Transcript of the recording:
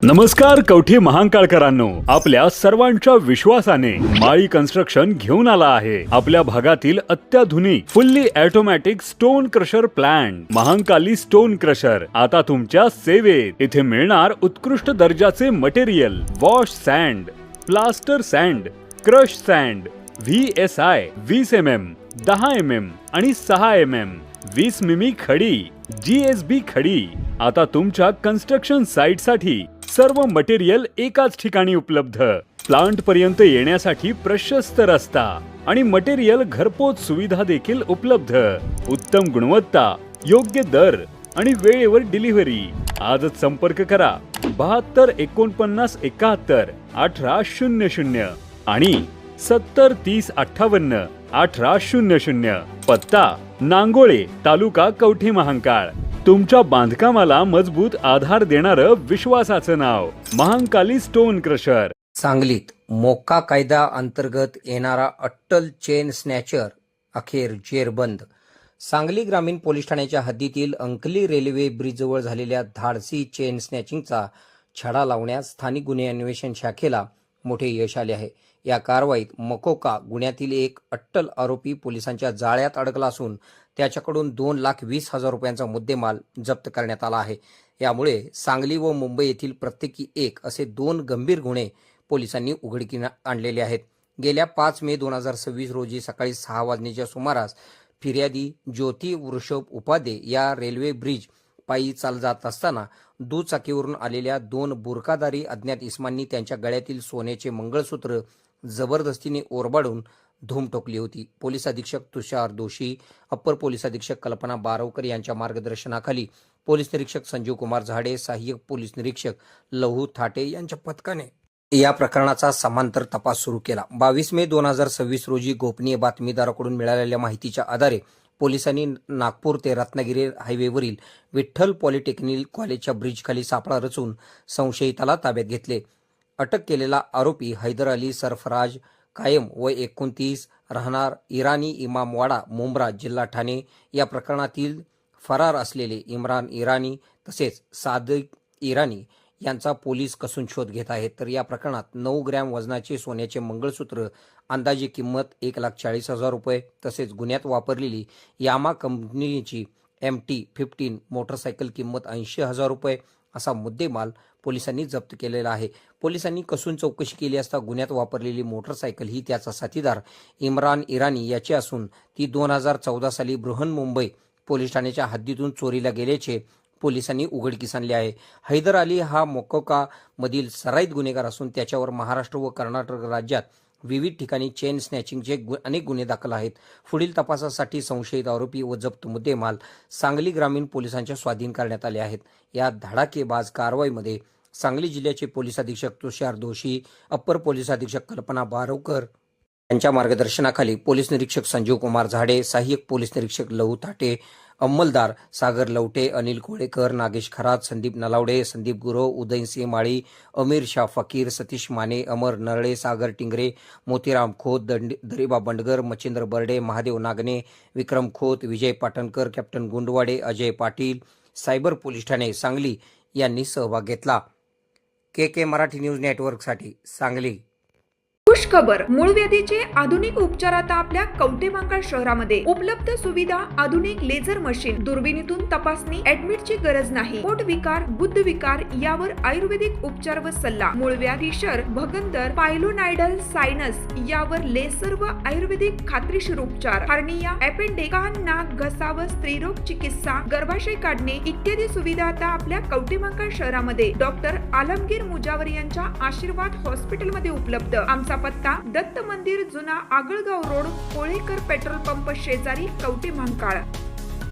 नमस्कार कवठी महांकाळकरांनो, आपल्या सर्वांच्या विश्वासाने माळी कन्स्ट्रक्शन घेऊन आला आहे आपल्या भागातील अत्याधुनिक fully automatic stone crusher plant Mahankali stone crusher आता तुमच्या सेवेत। इथे मिळणार उत्कृष्ट दर्जाचे material, wash sand, plaster sand, crush sand, VSI 20 mm, 10 mm आणि 6 mm, 20 मिमी खडी, GSB खडी। आता तुमच्या कन्स्ट्रक्शन साइट साठी सर्व मटेरियल एकाच ठिकाणी उपलब्ध। प्लांट पर्यंत येण्यासाठी प्रशस्त रस्ता आणि मटेरियल घरपोच सुविधा देखील उपलब्ध। उत्तम गुणवत्ता, योग्य दर आणि वेळेवर डिलिव्हरी। आजच संपर्क करा 72 49 71 18 00 आणि 70 30 58 18 00। पत्ता नांगोळे, तालुका कवठी महांकाळ। तुमच्या बांधकामाला मजबूत आधार देणारं विश्वासाचं नाव महांकाली स्टोन क्रशर। सांगलीत मोक्का कायदा अंतर्गत येणारा अट्टल चेन स्नॅचर अखेर जेरबंद। सांगली ग्रामीण पोलीस ठाण्याच्या हद्दीतील अंकली रेल्वे ब्रिजजवळ झालेल्या धाडसी चेन स्नॅचिंगचा छडा लावण्यात स्थानिक गुन्हे अन्वेषण शाखेला मोठे यश आले आहे। या कारवाईत मकोका गुन्ह्यातील एक अट्टल आरोपी पोलिसांच्या जाळ्यात अडकला असून त्याच्याकडून 2,20,000 रुपयांचा मुद्देमाल जप्त करण्यात आला आहे। यामुळे सांगली व मुंबई येथील प्रत्येकी एक असे 2 गंभीर गुन्हे पोलिसांनी उघडकीला आणलेले आहेत। गेल्या 5 मे 2026 रोजी सकाळी 6 वाजण्याच्या सुमारास फिर्यादी ज्योती वृषभ उपाध्ये या रेल्वे ब्रिज पायी चाल जात असताना दुचाकीवरून आलेल्या 2 बुरकाधारी अज्ञात इसमांनी त्यांच्या गळ्यातील सोन्याचे मंगळसूत्र जबरदस्तीने ओरबाडून धूम ठोकली होती। पोलीस अधीक्षक तुषार दोशी, अप्पर पोलीस अधीक्षक कल्पना बारवकर यांच्या मार्गदर्शनाखाली पोलीस निरीक्षक संजीव कुमार झाडे, सहाय्यक पोलीस निरीक्षक लहू थाटे यांच्या पथकाने या प्रकरणाचा समांतर तपास सुरू केला। 22 मे 2026 रोजी गोपनीय बातमीदाराकडून मिळालेल्या माहितीच्या आधारे पोलिसांनी नागपूर ते रत्नागिरी हायवेवरील विठ्ठल पॉलिटेक्निक कॉलेजच्या ब्रिजखाली सापळा रचून संशयिताला ताब्यात घेतले। अटक केलेला आरोपी हैदर अली सरफराज कायम वय 29 राहणार इराणी इमामवाडा मुंब्रा जिल्हा ठाणे या प्रकरणातील फरार असलेले इम्रान इराणी तसेच सादिक इराणी यांचा पोलीस कसून शोध घेत आहेत। तर या प्रकरणात 9 ग्रॅम वजनाचे सोन्याचे मंगळसूत्र अंदाजे किंमत 1,40,000 रुपये तसेच गुन्ह्यात वापरलेली यामा कंपनीची MT-15 मोटरसायकल किंमत 80,000 रुपये असा मुद्देमाल पोलिसांनी जप्त केलेला आहे। पोलिसांनी कसून चौकशी केली असता गुन्ह्यात वापरलेली मोटरसायकल ही त्याचा साथीदार इम्रान इराणी याची असून ती 2014 साली बृहन्मुंबई पोलीस ठाण्याच्या हद्दीतून चोरीला गेल्याचे पोलिसांनी उघडकीस आणले आहे। हैदर अली हा मोकोका मधील सराईत गुन्हेगार असून त्याच्यावर महाराष्ट्र व कर्नाटक राज्यात विविध ठिकाणी चेन स्नॅचिंगचे अनेक गुन्हे दाखल आहेत। पुढील तपासासाठी संशयित आरोपी व जप्त मुद्देमाल सांगली ग्रामीण पोलिसांच्या स्वाधीन करण्यात आले आहेत। या धडाकेबाज कारवाईमध्ये सांगली जिल्ह्याचे पोलीस अधीक्षक तुषार दोशी, अप्पर पोलीस अधीक्षक कल्पना बारवकर यांच्या मार्गदर्शनाखाली पोलीस निरीक्षक संजीव कुमार झाडे, सहाय्यक पोलीस निरीक्षक लहू थाटे, अंमलदार सागर लवटे, अनिल कोळेकर, नागेश खरात, संदीप नलावडे, संदीप गुरव, उदयसिंह माळी, Amir Shah Fakir, Satish Mane, Amar Narale, Sagar Tingre, Motiram Khot, Dariba Bandgar, Machhindra Barde, Mahadev Nagane, Vikram Khot, Vijay Patankar, captain Gundwade, Ajay Patil, cyber police ठाणे सांगली यांनी सहभाग घेतला। KK मराठी न्यूज नेटवर्कसाठी सांगली। खुश खबर, मूळव्याधीचे आधुनिक उपचार आता आपल्या कवठे महांकाळ शहरामध्ये उपलब्ध। सुविधा आधुनिक लेझर मशीन, दुर्बिणीतून तपासणी, ऍडमिटची गरज नाही। पोट विकार, गुद्ध विकार यावर आयुर्वेदिक उपचार व सल्ला। मूळव्याधी, शर, भगंदर, पायलोनायडल, सायनस यावर लेसर व आयुर्वेदिक खात्रीशीर उपचार। हार्निया, अपेंडिक्स, कान, नाक, घसा व स्त्रीरोग चिकित्सा, गर्भाशय काढणे इत्यादी सुविधा आता आपल्या कवठे महांकाळ शहरामध्ये डॉक्टर आलमगीर मुजावर यांच्या आशीर्वाद हॉस्पिटलमध्ये उपलब्ध। आमचा पत्ता दत्त मंदिर, जुना Agalgaon road, Kolekar petrol pump शेजारी, कवठे महांकाळ।